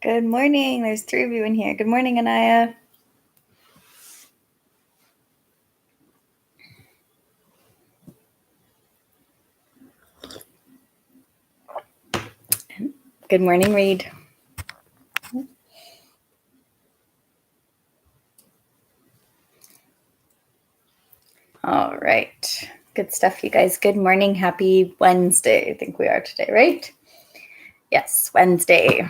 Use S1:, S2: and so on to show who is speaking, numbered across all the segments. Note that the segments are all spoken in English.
S1: Good morning. There's 3 of you in here. Good morning, Anaya. Good morning, Reed. All right. Good stuff, you guys. Good morning. Happy Wednesday. I think we are today, right? Yes, Wednesday.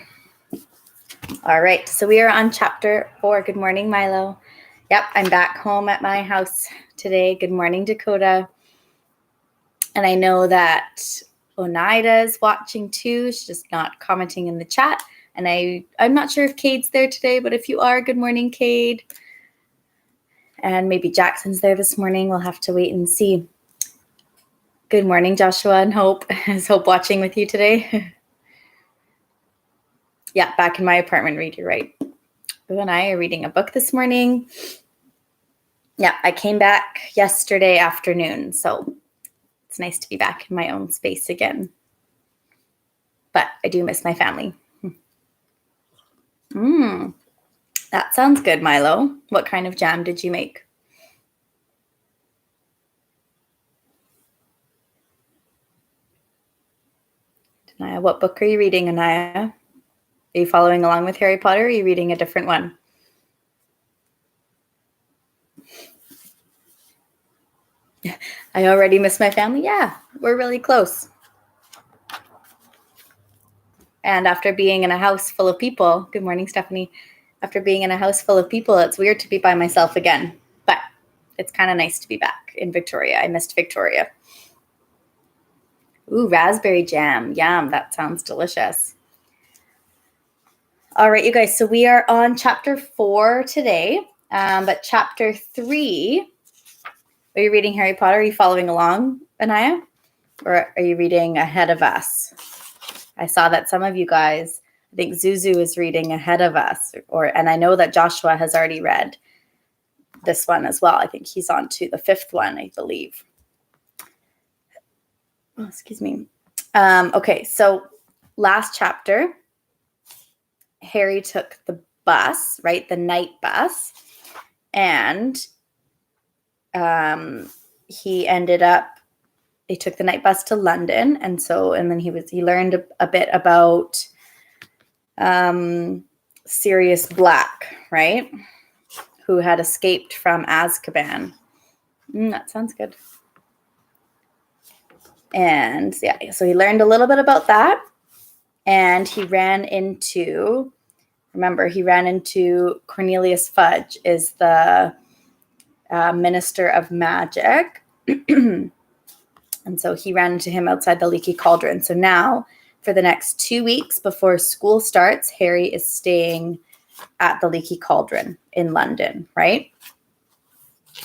S1: All right. So we are on chapter 4. Good morning, Milo. Yep, I'm back home at my house today. Good morning, Dakota. And I know that Oneida is watching too. She's just not commenting in the chat. And I'm not sure if Cade's there today, but if you are, good morning, Cade. And maybe Jackson's there this morning. We'll have to wait and see. Good morning, Joshua and Hope. Is Hope watching with you today? Yeah, back in my apartment, Reed, you're right. Boo and I are reading a book this morning. Yeah, I came back yesterday afternoon, so it's nice to be back in my own space again. But I do miss my family. That sounds good, Milo. What kind of jam did you make? Anaya, what book are you reading, Anaya? Are you following along with Harry Potter, or are you reading a different one? I already miss my family. Yeah, we're really close. And after being in a house full of people, good morning, Stephanie. After being in a house full of people, it's weird to be by myself again. But it's kind of nice to be back in Victoria. I missed Victoria. Ooh, raspberry jam. Yum, that sounds delicious. All right, you guys. So we are on chapter 4 today. But chapter 3, are you reading Harry Potter? Are you following along, Anaya? Or are you reading ahead of us? I saw that some of you guys, I think Zuzu is reading ahead of us, and I know that Joshua has already read this one as well. I think he's on to the 5th one, I believe. Oh, excuse me. Okay, so last chapter, Harry took the bus, right? The night bus, and he took the night bus to London, and then he learned a bit about Sirius Black, right? Who had escaped from Azkaban. That sounds good. And yeah, so he learned a little bit about that, and he ran into Cornelius Fudge, is the Minister of Magic. And so he ran into him outside the Leaky Cauldron. So now, for the next 2 weeks before school starts, Harry is staying at the Leaky Cauldron in London, right?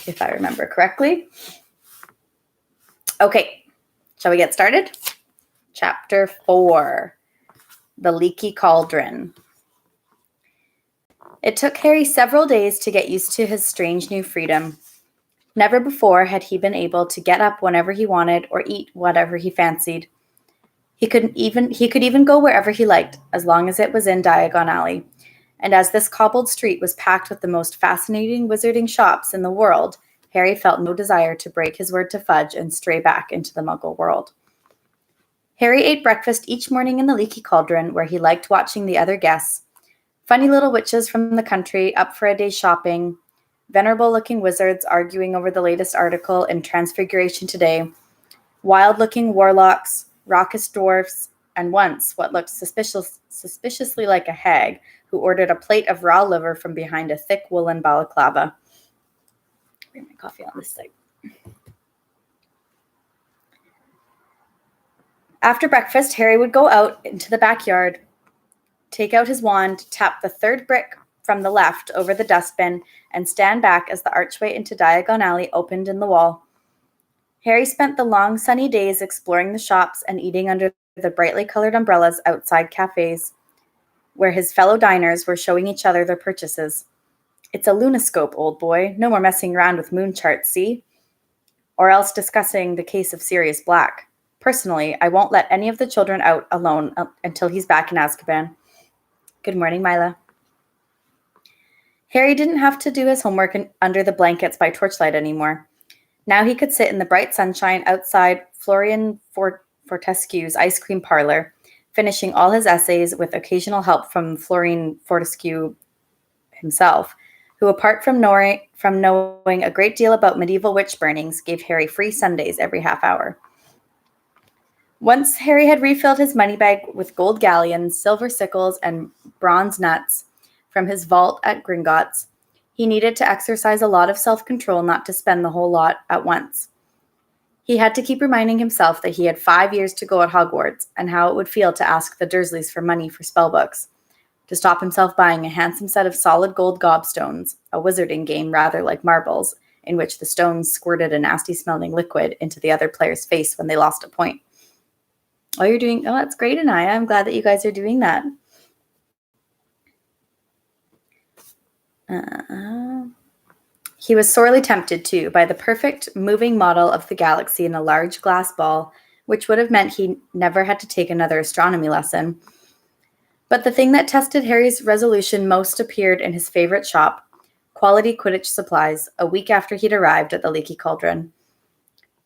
S1: If I remember correctly. Okay, shall we get started? Chapter 4, The Leaky Cauldron. It took Harry several days to get used to his strange new freedom. Never before had he been able to get up whenever he wanted or eat whatever he fancied. He could even go wherever he liked, as long as it was in Diagon Alley. And as this cobbled street was packed with the most fascinating wizarding shops in the world, Harry felt no desire to break his word to Fudge and stray back into the Muggle world. Harry ate breakfast each morning in the Leaky Cauldron, where he liked watching the other guests. Funny little witches from the country up for a day's shopping, venerable-looking wizards arguing over the latest article in Transfiguration Today, wild-looking warlocks, raucous dwarfs, and once what looked suspiciously like a hag who ordered a plate of raw liver from behind a thick woolen balaclava. Bring my coffee on this side. After breakfast, Harry would go out into the backyard, take out his wand, tap the 3rd brick from the left over the dustbin, and stand back as the archway into Diagon Alley opened in the wall. Harry spent the long sunny days exploring the shops and eating under the brightly colored umbrellas outside cafes, where his fellow diners were showing each other their purchases. It's a lunoscope, old boy. No more messing around with moon charts, see? Or else discussing the case of Sirius Black. Personally, I won't let any of the children out alone until he's back in Azkaban. Good morning, Mila. Harry didn't have to do his homework under the blankets by torchlight anymore. Now he could sit in the bright sunshine outside Florian Fortescue's ice cream parlor, finishing all his essays with occasional help from Florian Fortescue himself, who, apart from knowing a great deal about medieval witch burnings, gave Harry free Sundays every half hour. Once Harry had refilled his money bag with gold galleons, silver sickles, and bronze nuts from his vault at Gringotts, he needed to exercise a lot of self-control not to spend the whole lot at once. He had to keep reminding himself that he had 5 years to go at Hogwarts and how it would feel to ask the Dursleys for money for spellbooks, to stop himself buying a handsome set of solid gold gobstones, a wizarding game rather like marbles, in which the stones squirted a nasty-smelling liquid into the other player's face when they lost a point. Oh, that's great, Anaya. I'm glad that you guys are doing that. He was sorely tempted, too, by the perfect moving model of the galaxy in a large glass ball, which would have meant he never had to take another astronomy lesson. But the thing that tested Harry's resolution most appeared in his favorite shop, Quality Quidditch Supplies, a week after he'd arrived at the Leaky Cauldron.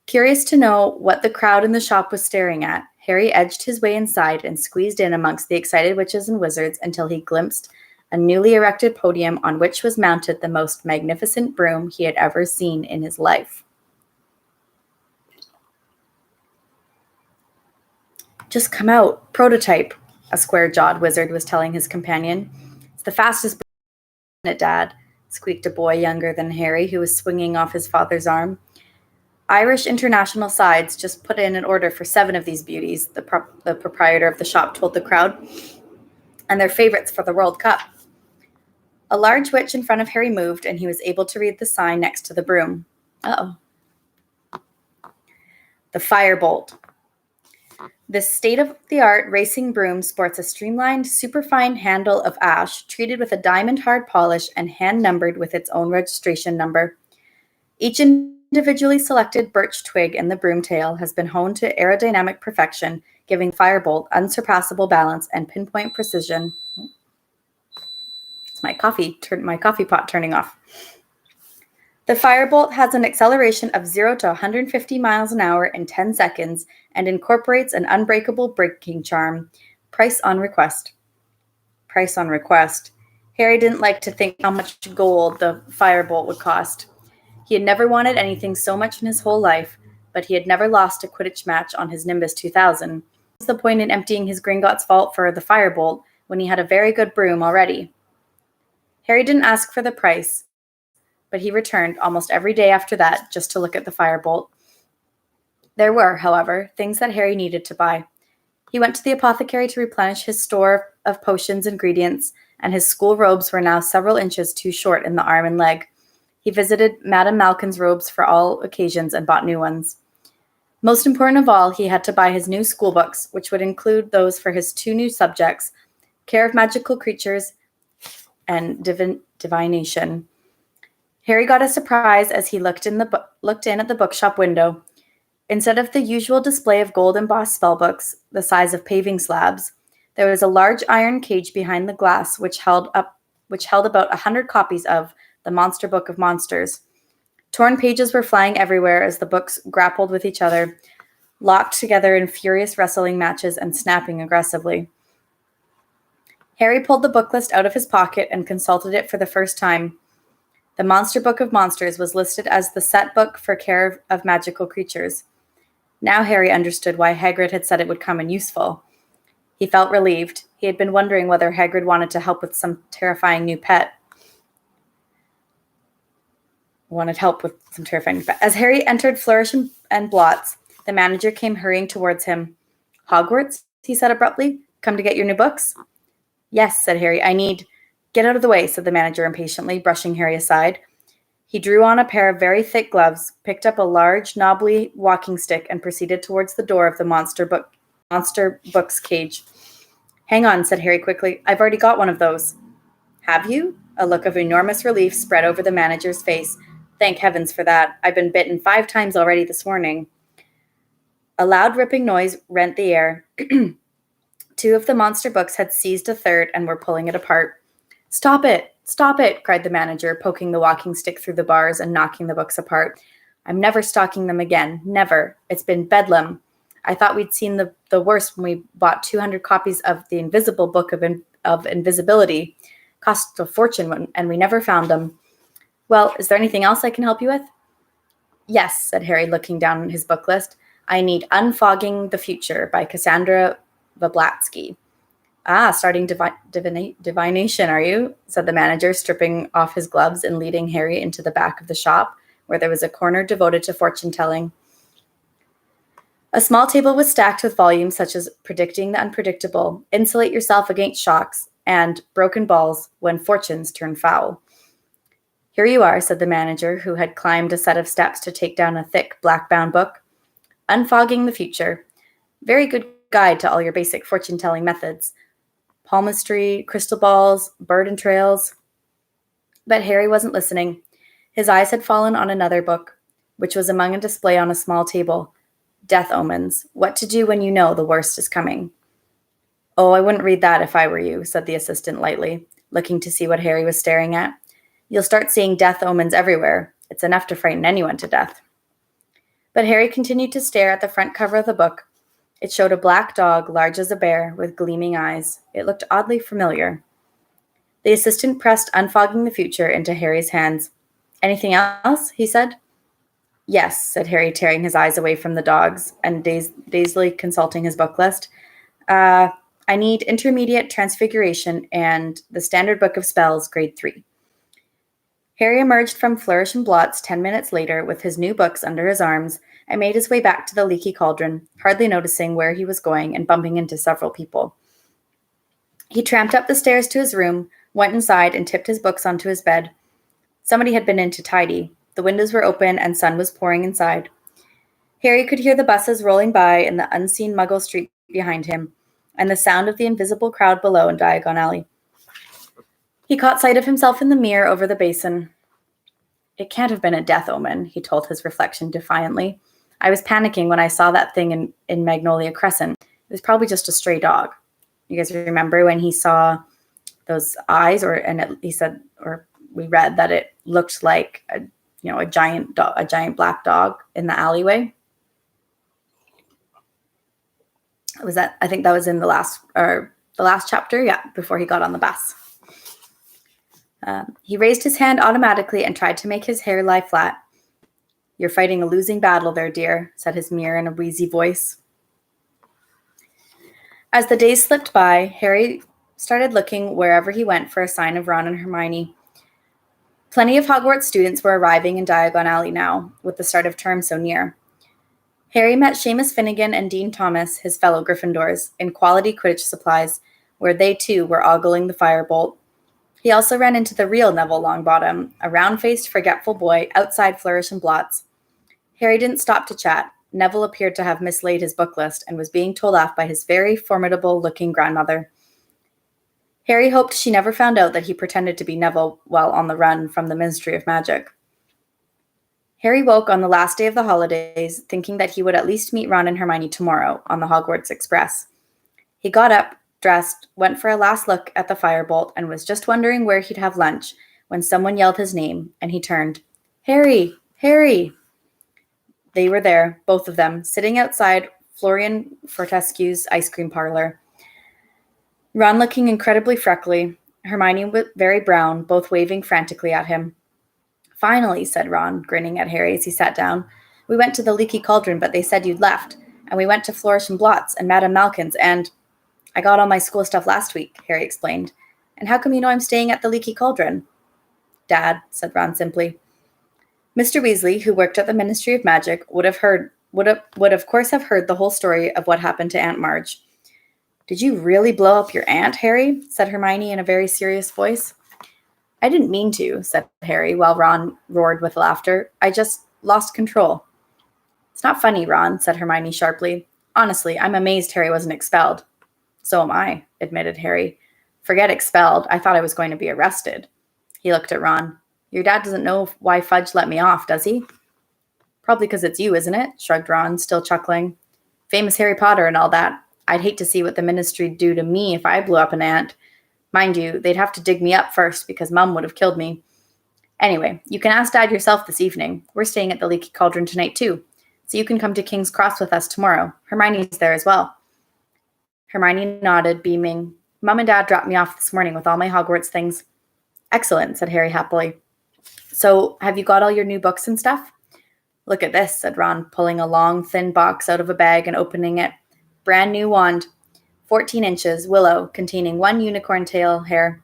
S1: Curious to know what the crowd in the shop was staring at, Harry edged his way inside and squeezed in amongst the excited witches and wizards until he glimpsed a newly erected podium on which was mounted the most magnificent broom he had ever seen in his life. Just come out, prototype, a square-jawed wizard was telling his companion. It's the fastest broom, Dad, squeaked a boy younger than Harry who was swinging off his father's arm. Irish International Sides just put in an order for 7 of these beauties, the proprietor of the shop told the crowd, and they're favorites for the World Cup. A large witch in front of Harry moved, and he was able to read the sign next to the broom. Uh-oh. The Firebolt. This state-of-the-art racing broom sports a streamlined, superfine handle of ash, treated with a diamond-hard polish and hand-numbered with its own registration number. Each individually selected birch twig in the broom tail has been honed to aerodynamic perfection, giving Firebolt unsurpassable balance and pinpoint precision. It's my coffee pot turning off. The Firebolt has an acceleration of 0 to 150 miles an hour in 10 seconds and incorporates an unbreakable braking charm. Price on request. Price on request. Harry didn't like to think how much gold the Firebolt would cost. He had never wanted anything so much in his whole life, but he had never lost a Quidditch match on his Nimbus 2000. What's the point in emptying his Gringotts vault for the Firebolt when he had a very good broom already? Harry didn't ask for the price, but he returned almost every day after that just to look at the Firebolt. There were, however, things that Harry needed to buy. He went to the apothecary to replenish his store of potions and ingredients, and his school robes were now several inches too short in the arm and leg. He visited Madame Malkin's robes for all occasions and bought new ones. Most important of all, he had to buy his new school books, which would include those for his 2 new subjects, Care of Magical Creatures and Divination. Harry got a surprise as he looked in at the bookshop window. Instead of the usual display of gold embossed spellbooks, the size of paving slabs, there was a large iron cage behind the glass which held about 100 copies of The Monster Book of Monsters. Torn pages were flying everywhere as the books grappled with each other, locked together in furious wrestling matches and snapping aggressively. Harry pulled the book list out of his pocket and consulted it for the first time. The Monster Book of Monsters was listed as the set book for Care of Magical Creatures. Now Harry understood why Hagrid had said it would come in useful. He felt relieved. He had been wondering whether Hagrid wanted to help with some terrifying new pet. As Harry entered Flourish and Blots, the manager came hurrying towards him. Hogwarts? He said abruptly. Come to get your new books? Yes, said Harry. Get out of the way, said the manager impatiently, brushing Harry aside. He drew on a pair of very thick gloves, picked up a large, knobbly walking stick, and proceeded towards the door of the Monster Book's cage. Hang on, said Harry quickly. I've already got one of those. Have you? A look of enormous relief spread over the manager's face. Thank heavens for that. I've been bitten 5 times already this morning. A loud ripping noise rent the air. Two of the monster books had seized a third and were pulling it apart. "Stop it! Stop it!" cried the manager, poking the walking stick through the bars and knocking the books apart. "I'm never stocking them again. Never. It's been bedlam. I thought we'd seen the worst when we bought 200 copies of the Invisible Book of Invisibility. Cost a fortune, and we never found them. Well, is there anything else I can help you with?" "Yes," said Harry, looking down his book list. "I need Unfogging the Future by Cassandra Vablatsky." "Ah, starting divination, are you?" said the manager, stripping off his gloves and leading Harry into the back of the shop, where there was a corner devoted to fortune-telling. A small table was stacked with volumes such as Predicting the Unpredictable, Insulate Yourself Against Shocks, and Broken Balls When Fortunes Turn Foul. "Here you are," said the manager, who had climbed a set of steps to take down a thick, black-bound book. "Unfogging the Future. Very good guide to all your basic fortune-telling methods. Palmistry, crystal balls, bird and trails." But Harry wasn't listening. His eyes had fallen on another book, which was among a display on a small table. Death Omens. What to do when you know the worst is coming. "Oh, I wouldn't read that if I were you," said the assistant lightly, looking to see what Harry was staring at. "You'll start seeing death omens everywhere. It's enough to frighten anyone to death." But Harry continued to stare at the front cover of the book. It showed a black dog, large as a bear, with gleaming eyes. It looked oddly familiar. The assistant pressed Unfogging the Future into Harry's hands. "Anything else?" he said. "Yes," said Harry, tearing his eyes away from the dogs and dazedly consulting his book list. I need Intermediate Transfiguration and the Standard Book of Spells, Grade 3. Harry emerged from Flourish and Blots 10 minutes later with his new books under his arms and made his way back to the Leaky Cauldron, hardly noticing where he was going and bumping into several people. He tramped up the stairs to his room, went inside, and tipped his books onto his bed. Somebody had been in to tidy. The windows were open and sun was pouring inside. Harry could hear the buses rolling by in the unseen Muggle street behind him, and the sound of the invisible crowd below in Diagon Alley. He caught sight of himself in the mirror over the basin. "It can't have been a death omen," he told his reflection defiantly. "I was panicking when I saw that thing in Magnolia Crescent. It was probably just a stray dog." You guys remember when he saw those eyes, we read that it looked like a giant black dog in the alleyway? I think that was in the last chapter, yeah, before he got on the bus. He raised his hand automatically and tried to make his hair lie flat. "You're fighting a losing battle there, dear," said his mirror in a wheezy voice. As the days slipped by, Harry started looking wherever he went for a sign of Ron and Hermione. Plenty of Hogwarts students were arriving in Diagon Alley now, with the start of term so near. Harry met Seamus Finnegan and Dean Thomas, his fellow Gryffindors, in Quality Quidditch Supplies, where they too were ogling the firebolt. He also ran into the real Neville Longbottom, a round-faced, forgetful boy outside Flourish and Blots. Harry didn't stop to chat. Neville appeared to have mislaid his book list and was being told off by his very formidable-looking grandmother. Harry hoped she never found out that he pretended to be Neville while on the run from the Ministry of Magic. Harry woke on the last day of the holidays, thinking that he would at least meet Ron and Hermione tomorrow on the Hogwarts Express. He got up, dressed, went for a last look at the firebolt, and was just wondering where he'd have lunch when someone yelled his name, and he turned. "Harry! Harry!" They were there, both of them, sitting outside Florian Fortescue's ice cream parlor. Ron looking incredibly freckly, Hermione very brown, both waving frantically at him. "Finally," said Ron, grinning at Harry as he sat down. "We went to the Leaky Cauldron, but they said you'd left. And we went to Flourish and Blots and Madame Malkin's, and—" "I got all my school stuff last week," Harry explained. "And how come you know I'm staying at the Leaky Cauldron?" "Dad," said Ron simply. Mr. Weasley, who worked at the Ministry of Magic, would of course have heard the whole story of what happened to Aunt Marge. "Did you really blow up your aunt, Harry?" said Hermione in a very serious voice. "I didn't mean to," said Harry, while Ron roared with laughter. "I just lost control." "It's not funny, Ron," said Hermione sharply. "Honestly, I'm amazed Harry wasn't expelled." "So am I," admitted Harry. "Forget expelled. I thought I was going to be arrested." He looked at Ron. "Your dad doesn't know why Fudge let me off, does he?" "Probably because it's you, isn't it?" shrugged Ron, still chuckling. "Famous Harry Potter and all that. I'd hate to see what the ministry'd do to me if I blew up an ant. Mind you, they'd have to dig me up first because Mum would have killed me. Anyway, you can ask Dad yourself this evening. We're staying at the Leaky Cauldron tonight too, so you can come to King's Cross with us tomorrow. Hermione's there as well. Hermione nodded, beaming. Mum and Dad dropped me off this morning with all my Hogwarts things. Excellent, said Harry happily. So, have you got all your new books and stuff? Look at this, said Ron, pulling a long, thin box out of a bag and opening it. Brand new wand, 14 inches, willow, containing 1 unicorn tail hair.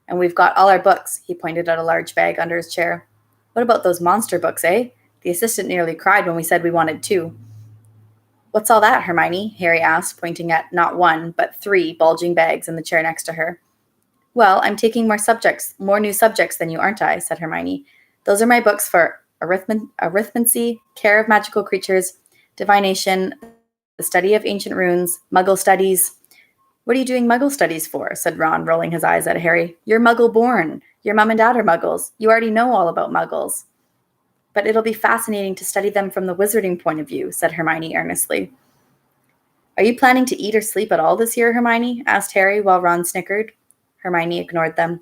S1: And we've got all our books, he pointed at a large bag under his chair. What about those monster books, eh? The assistant nearly cried when we said we wanted 2. What's all that, Hermione? Harry asked, pointing at not 1, but 3 bulging bags in the chair next to her. Well, I'm taking more new subjects than you, aren't I? Said Hermione. Those are my books for arithmancy, care of magical creatures, divination, the study of ancient runes, Muggle studies. What are you doing Muggle studies for? Said Ron, rolling his eyes at Harry. You're Muggle-born. Your mum and dad are Muggles. You already know all about Muggles. But it'll be fascinating to study them from the wizarding point of view, said Hermione earnestly. Are you planning to eat or sleep at all this year, Hermione? Asked Harry while Ron snickered. Hermione ignored them.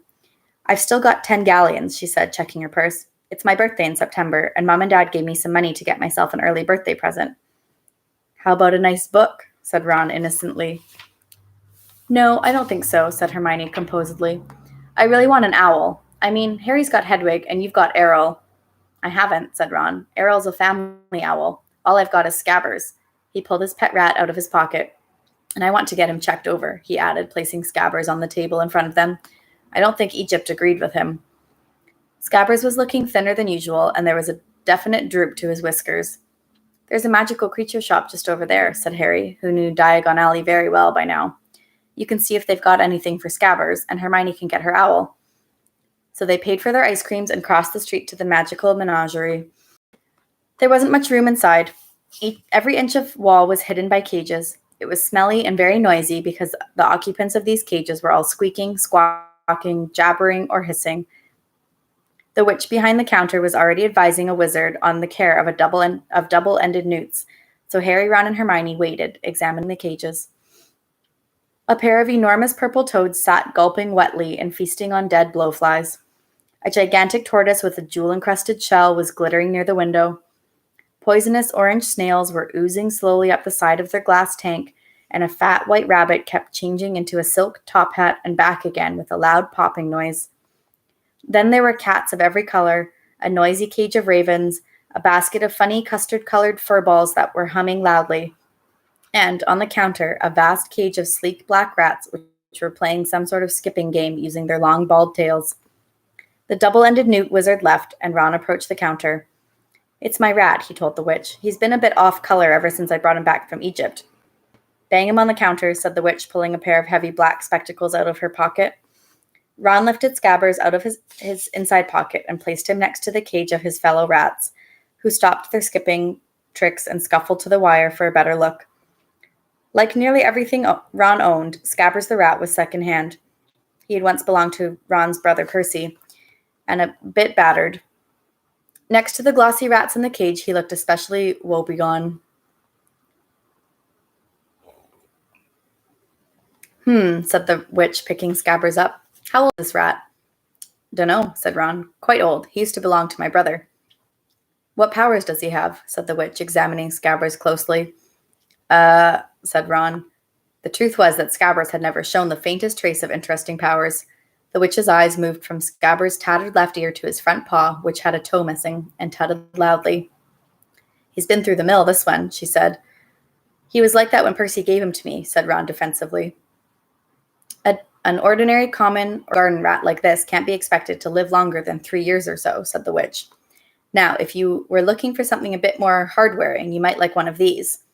S1: I've still got 10 galleons, she said, checking her purse. It's my birthday in September, and Mum and Dad gave me some money to get myself an early birthday present. How about a nice book? Said Ron innocently. No, I don't think so, said Hermione composedly. I really want an owl. I mean, Harry's got Hedwig, and you've got Errol. I haven't, said Ron. Errol's a family owl. All I've got is Scabbers. He pulled his pet rat out of his pocket. And I want to get him checked over, he added, placing Scabbers on the table in front of them. I don't think Egypt agreed with him. Scabbers was looking thinner than usual, and there was a definite droop to his whiskers. There's a magical creature shop just over there, said Harry, who knew Diagon Alley very well by now. You can see if they've got anything for Scabbers, and Hermione can get her owl. So they paid for their ice creams and crossed the street to the magical menagerie. There wasn't much room inside. Every inch of wall was hidden by cages. It was smelly and very noisy because the occupants of these cages were all squeaking, squawking, jabbering, or hissing. The witch behind the counter was already advising a wizard on the care of double-ended newts, so Harry, Ron, and Hermione waited, examining the cages. A pair of enormous purple toads sat gulping wetly and feasting on dead blowflies. A gigantic tortoise with a jewel-encrusted shell was glittering near the window. Poisonous orange snails were oozing slowly up the side of their glass tank, and a fat white rabbit kept changing into a silk top hat and back again with a loud popping noise. Then there were cats of every color, a noisy cage of ravens, a basket of funny custard-colored fur balls that were humming loudly, and, on the counter, a vast cage of sleek black rats which were playing some sort of skipping game using their long bald tails. The double-ended newt wizard left, and Ron approached the counter. It's my rat, he told the witch. He's been a bit off color ever since I brought him back from Egypt. Bang him on the counter, said the witch, pulling a pair of heavy black spectacles out of her pocket. Ron lifted Scabbers out of his inside pocket and placed him next to the cage of his fellow rats, who stopped their skipping tricks and scuffled to the wire for a better look. Like nearly everything Ron owned, Scabbers the rat was second-hand. He had once belonged to Ron's brother Percy, and a bit battered. Next to the glossy rats in the cage, he looked especially woebegone. Said the witch, picking Scabbers up. How old is this rat? Dunno, said Ron. Quite old. He used to belong to my brother. What powers does he have? Said the witch, examining Scabbers closely. Said Ron. The truth was that Scabbers had never shown the faintest trace of interesting powers. The witch's eyes moved from Scabbers' tattered left ear to his front paw, which had a toe missing, and tutted loudly. He's been through the mill, this one, she said. He was like that when Percy gave him to me, said Ron defensively. An ordinary common garden rat like this can't be expected to live longer than 3 years or so, said the witch. Now, if you were looking for something a bit more hard-wearing, you might like one of these.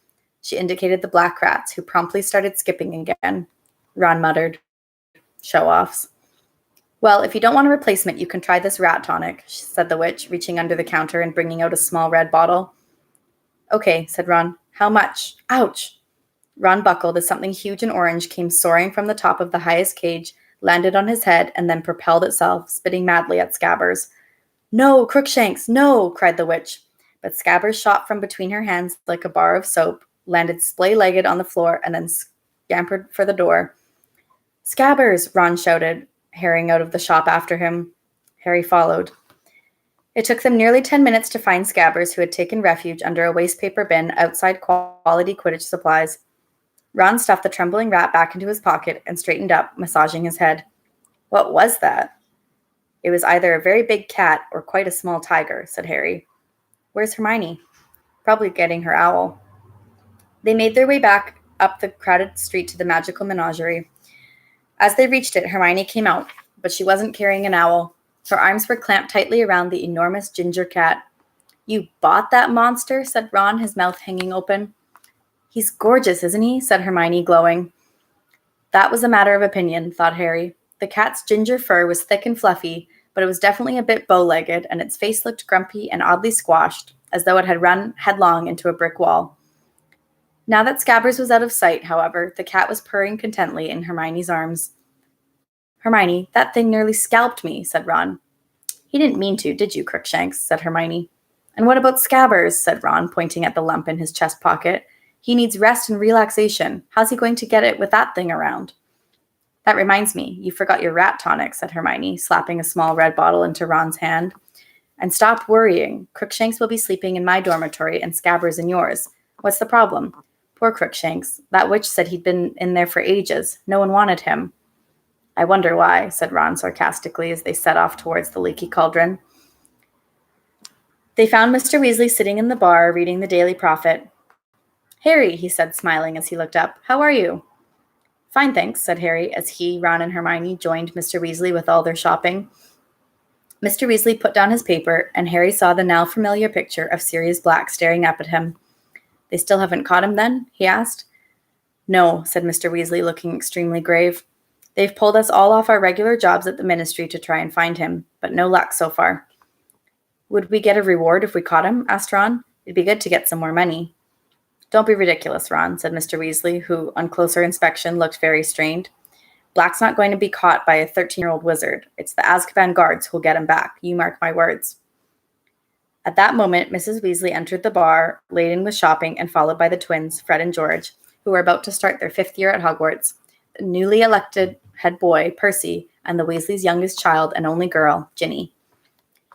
S1: She indicated the black rats, who promptly started skipping again. Ron muttered. Show-offs. Well, if you don't want a replacement, you can try this rat tonic, said the witch, reaching under the counter and bringing out a small red bottle. Okay, said Ron. How much? Ouch! Ron buckled as something huge and orange came soaring from the top of the highest cage, landed on his head, and then propelled itself, spitting madly at Scabbers. No, Crookshanks, no, cried the witch. But Scabbers shot from between her hands like a bar of soap, landed splay-legged on the floor, and then scampered for the door. "Scabbers!" Ron shouted, hurrying out of the shop after him. Harry followed. It took them nearly 10 minutes to find Scabbers, who had taken refuge under a wastepaper bin outside Quality Quidditch Supplies. Ron stuffed the trembling rat back into his pocket and straightened up, massaging his head. "What was that?" "It was either a very big cat or quite a small tiger," said Harry. "Where's Hermione?" "Probably getting her owl." They made their way back up the crowded street to the magical menagerie. As they reached it, Hermione came out, but she wasn't carrying an owl. Her arms were clamped tightly around the enormous ginger cat. "You bought that monster?" said Ron, his mouth hanging open. "He's gorgeous, isn't he?" said Hermione, glowing. That was a matter of opinion, thought Harry. The cat's ginger fur was thick and fluffy, but it was definitely a bit bow-legged, and its face looked grumpy and oddly squashed, as though it had run headlong into a brick wall. Now that Scabbers was out of sight, however, the cat was purring contentedly in Hermione's arms. "Hermione, that thing nearly scalped me," said Ron. "He didn't mean to, did you, Crookshanks?" said Hermione. "And what about Scabbers?" said Ron, pointing at the lump in his chest pocket. "He needs rest and relaxation. How's he going to get it with that thing around?" "That reminds me, you forgot your rat tonic," said Hermione, slapping a small red bottle into Ron's hand. "And stop worrying. Crookshanks will be sleeping in my dormitory and Scabbers in yours. What's the problem?" "Poor Crookshanks. That witch said he'd been in there for ages. No one wanted him." "I wonder why," said Ron sarcastically as they set off towards the leaky cauldron. They found Mr. Weasley sitting in the bar reading the Daily Prophet. "Harry," he said, smiling as he looked up. "How are you?" "Fine, thanks," said Harry as he, Ron, and Hermione joined Mr. Weasley with all their shopping. Mr. Weasley put down his paper, and Harry saw the now familiar picture of Sirius Black staring up at him. "They still haven't caught him, then?" he asked. "No," said Mr. Weasley, looking extremely grave. "They've pulled us all off our regular jobs at the Ministry to try and find him, but no luck so far." "Would we get a reward if we caught him?" asked Ron. "It'd be good to get some more money." "Don't be ridiculous, Ron," said Mr. Weasley, who, on closer inspection, looked very strained. "Black's not going to be caught by a 13-year-old wizard. It's the Azkaban guards who'll get him back. You mark my words." At that moment, Mrs. Weasley entered the bar, laden with shopping, and followed by the twins, Fred and George, who were about to start their 5th year at Hogwarts. The newly elected head boy, Percy, and the Weasleys' youngest child and only girl, Ginny.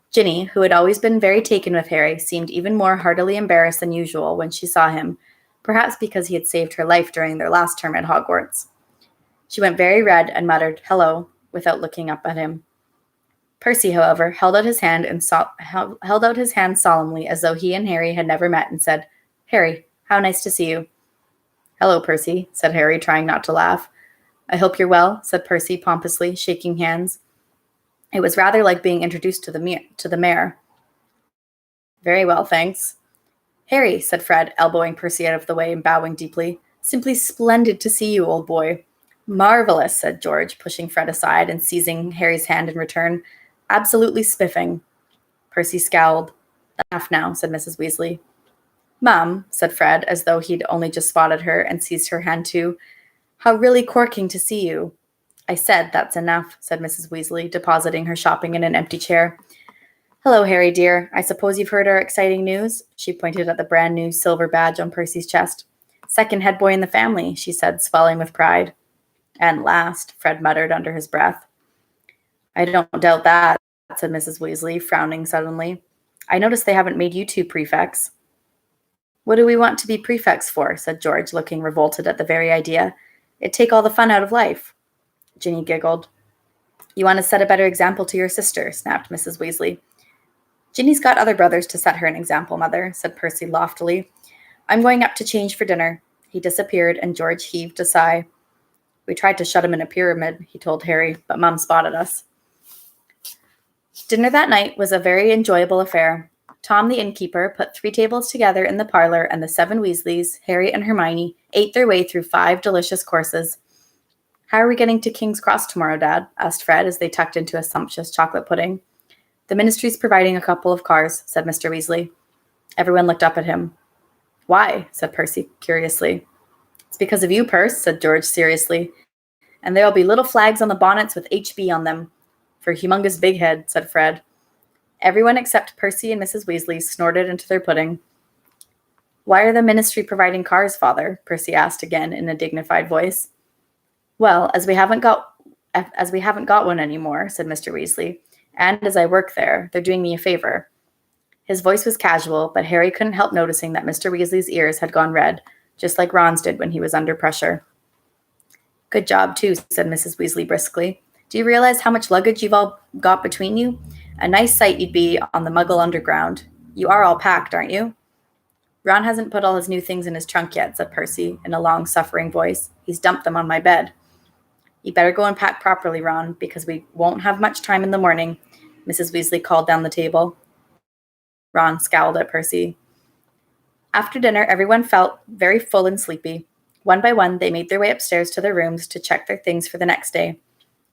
S1: Ginny, who had always been very taken with Harry, seemed even more heartily embarrassed than usual when she saw him, perhaps because he had saved her life during their last term at Hogwarts. She went very red and muttered, "Hello," without looking up at him. Percy, however, held out his hand solemnly as though he and Harry had never met and said, "Harry, how nice to see you." "Hello, Percy," said Harry, trying not to laugh. "I hope you're well," said Percy pompously, shaking hands. It was rather like being introduced to the mayor. "Very well, thanks." "Harry," said Fred, elbowing Percy out of the way and bowing deeply. "Simply splendid to see you, old boy." "Marvelous," said George, pushing Fred aside and seizing Harry's hand in return. "Absolutely spiffing." Percy scowled. "Enough now," said Mrs. Weasley. "Mum," said Fred, as though he'd only just spotted her, and seized her hand too. "How really corking to see you." "I said that's enough," said Mrs. Weasley, depositing her shopping in an empty chair. "Hello, Harry, dear. I suppose you've heard our exciting news?" She pointed at the brand new silver badge on Percy's chest. "Second head boy in the family," she said, swelling with pride. "And last," Fred muttered under his breath. "I don't doubt that," said Mrs. Weasley, frowning suddenly. "I notice they haven't made you two prefects." "What do we want to be prefects for?" said George, looking revolted at the very idea. "It'd take all the fun out of life." Ginny giggled. "You want to set a better example to your sister," snapped Mrs. Weasley. "Ginny's got other brothers to set her an example, Mother," said Percy loftily. "I'm going up to change for dinner." He disappeared, and George heaved a sigh. "We tried to shut him in a pyramid," he told Harry, "but Mum spotted us." Dinner that night was a very enjoyable affair. Tom, the innkeeper, put 3 tables together in the parlor, and the 7 Weasleys, Harry and Hermione, ate their way through 5 delicious courses. "How are we getting to King's Cross tomorrow, Dad?" asked Fred as they tucked into a sumptuous chocolate pudding. "The Ministry's providing a couple of cars," said Mr. Weasley. Everyone looked up at him. "Why?" said Percy curiously. "It's because of you, Perce," said George seriously. "And there'll be little flags on the bonnets with HB on them." "For Humongous Big Head," said Fred. Everyone except Percy and Mrs. Weasley snorted into their pudding. Why are the ministry providing cars, Father? Percy asked again in a dignified voice. Well, as we haven't got one anymore, said Mr. Weasley, and as I work there, they're doing me a favor. His voice was casual, but Harry couldn't help noticing that Mr. Weasley's ears had gone red, just like Ron's did when he was under pressure. Good job, too, said Mrs. Weasley briskly. Do you realize how much luggage you've all got between you? A nice sight you'd be on the Muggle Underground. You are all packed, aren't you? Ron hasn't put all his new things in his trunk yet, said Percy, in a long, suffering voice. He's dumped them on my bed. You better go and pack properly, Ron, because we won't have much time in the morning, Mrs. Weasley called down the table. Ron scowled at Percy. After dinner, everyone felt very full and sleepy. One by one, they made their way upstairs to their rooms to check their things for the next day.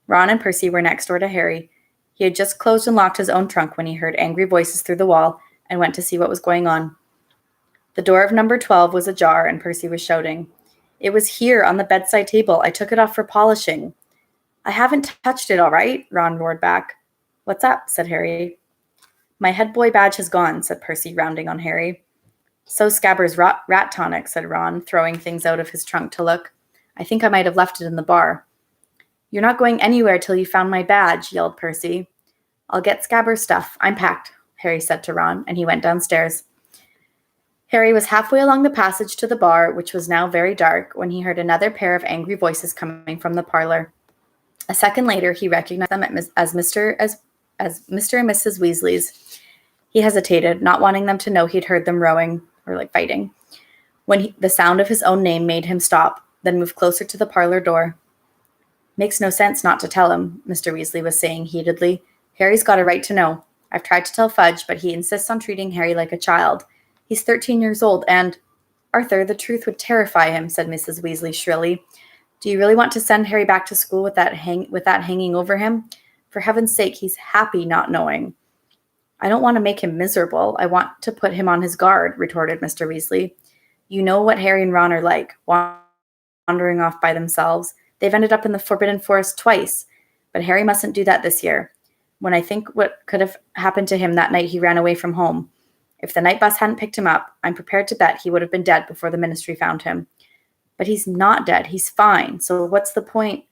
S1: Ron and Percy were next door to Harry. He had just closed and locked his own trunk when he heard angry voices through the wall and went to see what was going on. The door of number 12 was ajar, and Percy was shouting, It was here on the bedside table. I took it off for polishing. I haven't touched it, all right, Ron roared back. What's up? Said Harry. My head boy badge has gone, said Percy, rounding on Harry. So Scabbers' rat tonic, said Ron, throwing things out of his trunk to look. I think I might have left it in the bar. You're not going anywhere till you found my badge, yelled Percy. I'll get Scabbers' stuff. I'm packed, Harry said to Ron, and he went downstairs. Harry was halfway along the passage to the bar, which was now very dark, when he heard another pair of angry voices coming from the parlor. A second later, he recognized them as Mr. and Mrs. Weasley's. He hesitated, not wanting them to know he'd heard them rowing, or fighting, when the sound of his own name made him stop, then move closer to the parlor door. Makes no sense not to tell him, Mr. Weasley was saying heatedly. Harry's got a right to know. I've tried to tell Fudge, but he insists on treating Harry like a child. He's 13 years old, and— Arthur, the truth would terrify him, said Mrs. Weasley shrilly. Do you really want to send Harry back to school with that hanging over him? For heaven's sake, he's happy not knowing. I don't want to make him miserable. I want to put him on his guard, retorted Mr. Weasley. You know what Harry and Ron are like, wandering off by themselves. They've ended up in the Forbidden Forest twice, but Harry mustn't do that this year. When I think what could have happened to him that night he ran away from home. If the night bus hadn't picked him up, I'm prepared to bet he would have been dead before the ministry found him. But he's not dead. He's fine. So what's the point?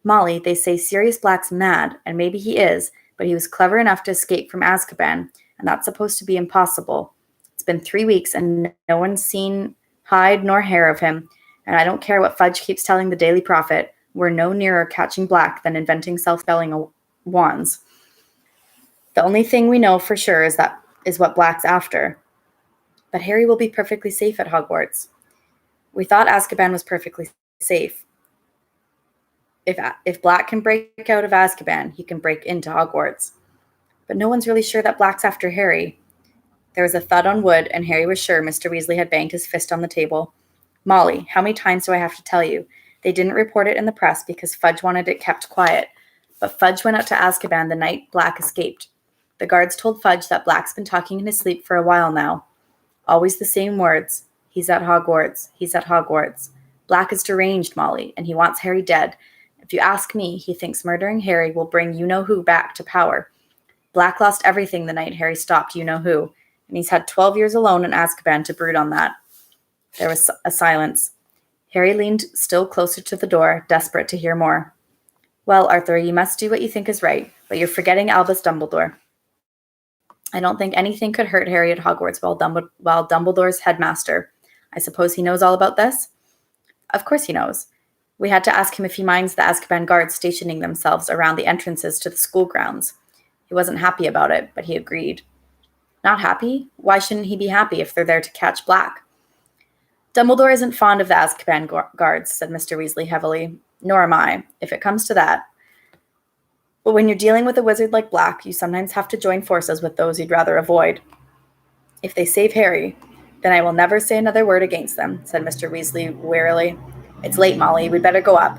S1: Molly, they say Sirius Black's mad, and maybe he is, but he was clever enough to escape from Azkaban, and that's supposed to be impossible. It's been 3 weeks, and no one's seen hide nor hair of him, and I don't care what Fudge keeps telling the Daily Prophet. We're no nearer catching Black than inventing self-spelling wands. The only thing we know for sure is what Black's after. But Harry will be perfectly safe at Hogwarts. We thought Azkaban was perfectly safe. If Black can break out of Azkaban, he can break into Hogwarts. But no one's really sure that Black's after Harry. There was a thud on wood, and Harry was sure Mr. Weasley had banged his fist on the table. Molly, how many times do I have to tell you? They didn't report it in the press because Fudge wanted it kept quiet. But Fudge went out to Azkaban the night Black escaped. The guards told Fudge that Black's been talking in his sleep for a while now. Always the same words. He's at Hogwarts. He's at Hogwarts. Black is deranged, Molly, and he wants Harry dead. If you ask me, he thinks murdering Harry will bring you-know-who back to power. Black lost everything the night Harry stopped you-know-who, and he's had 12 years alone in Azkaban to brood on that. There was a silence. Harry leaned still closer to the door, desperate to hear more. Well, Arthur, you must do what you think is right, but you're forgetting Albus Dumbledore. I don't think anything could hurt Harry at Hogwarts while Dumbledore's headmaster. I suppose he knows all about this? Of course he knows. We had to ask him if he minds the Azkaban guards stationing themselves around the entrances to the school grounds. He wasn't happy about it, but he agreed. Not happy? Why shouldn't he be happy if they're there to catch Black? Dumbledore isn't fond of the Azkaban guards, said Mr. Weasley heavily. Nor am I, if it comes to that. But when you're dealing with a wizard like Black, you sometimes have to join forces with those you'd rather avoid. If they save Harry, then I will never say another word against them, said Mr. Weasley wearily. It's late, Molly. We'd better go up.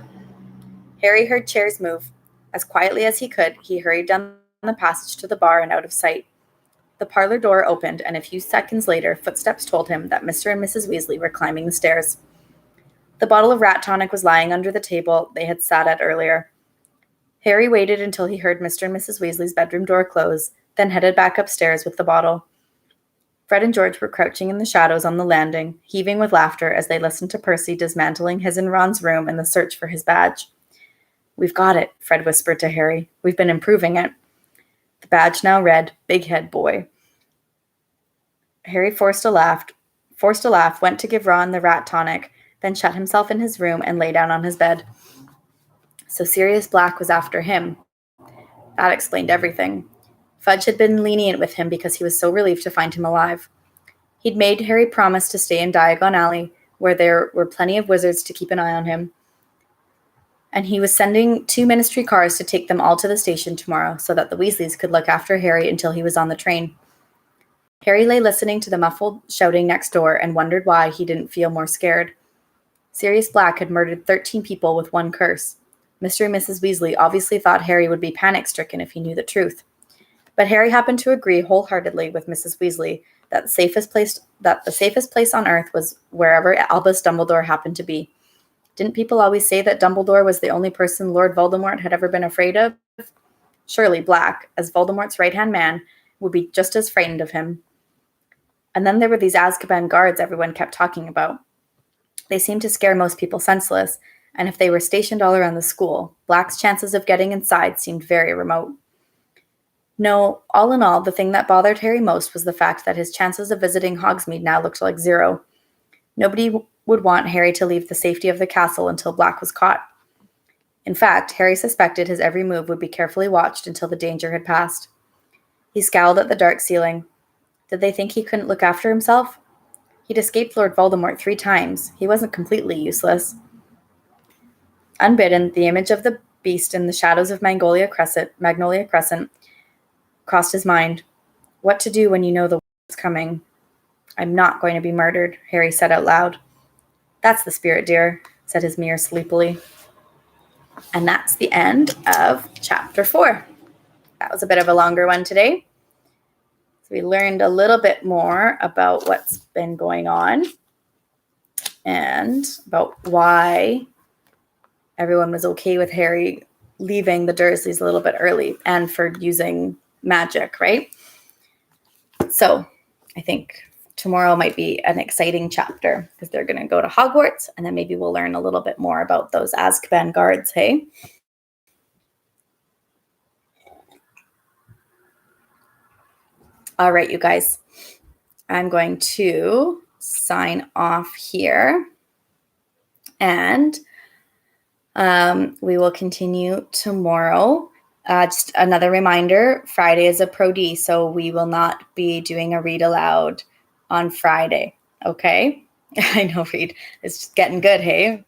S1: Harry heard chairs move. As quietly as he could, he hurried down the passage to the bar and out of sight. The parlor door opened, and a few seconds later, footsteps told him that Mr. and Mrs. Weasley were climbing the stairs. The bottle of rat tonic was lying under the table they had sat at earlier. Harry waited until he heard Mr. and Mrs. Weasley's bedroom door close, then headed back upstairs with the bottle. Fred and George were crouching in the shadows on the landing, heaving with laughter as they listened to Percy dismantling his and Ron's room in the search for his badge. "We've got it," Fred whispered to Harry. "We've been improving it." The badge now read, "Big Head Boy." Harry forced a laugh, went to give Ron the rat tonic, then shut himself in his room and lay down on his bed. So Sirius Black was after him. That explained everything. Fudge had been lenient with him because he was so relieved to find him alive. He'd made Harry promise to stay in Diagon Alley, where there were plenty of wizards to keep an eye on him. And he was sending 2 ministry cars to take them all to the station tomorrow so that the Weasleys could look after Harry until he was on the train. Harry lay listening to the muffled shouting next door and wondered why he didn't feel more scared. Sirius Black had murdered 13 people with one curse. Mr. and Mrs. Weasley obviously thought Harry would be panic-stricken if he knew the truth. But Harry happened to agree wholeheartedly with Mrs. Weasley that the safest place on Earth was wherever Albus Dumbledore happened to be. Didn't people always say that Dumbledore was the only person Lord Voldemort had ever been afraid of? Surely Black, as Voldemort's right-hand man, would be just as frightened of him. And then there were these Azkaban guards everyone kept talking about. They seemed to scare most people senseless, and if they were stationed all around the school, Black's chances of getting inside seemed very remote. No, all in all, the thing that bothered Harry most was the fact that his chances of visiting Hogsmeade now looked like zero. Nobody would want Harry to leave the safety of the castle until Black was caught. In fact, Harry suspected his every move would be carefully watched until the danger had passed. He scowled at the dark ceiling. Did they think he couldn't look after himself? He'd escaped Lord Voldemort 3 times. He wasn't completely useless. Unbidden, the image of the beast in the shadows of Magnolia Crescent crossed his mind. What to do when you know the worst is coming? "I'm not going to be murdered," Harry said out loud. "That's the spirit, dear," said his mirror sleepily. And that's the end of chapter 4. That was a bit of a longer one today. So we learned a little bit more about what's been going on and about why everyone was okay with Harry leaving the Dursleys a little bit early and for using magic, right? So I think tomorrow might be an exciting chapter because they're going to go to Hogwarts, and then maybe we'll learn a little bit more about those Azkaban guards, hey? All right, you guys. I'm going to sign off here, and we will continue tomorrow. Just another reminder, Friday is a Pro D, so we will not be doing a read aloud on Friday, okay? I know, Reed. It's just getting good, hey?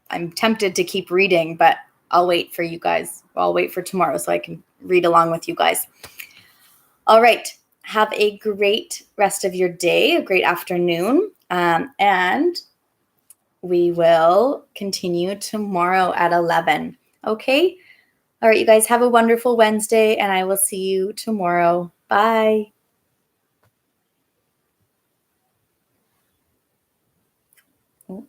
S1: I'm tempted to keep reading, but I'll wait for you guys. I'll wait for tomorrow so I can read along with you guys. All right. Have a great rest of your day, a great afternoon, and we will continue tomorrow at 11, okay? All right, you guys, have a wonderful Wednesday, and I will see you tomorrow. Bye. Oh,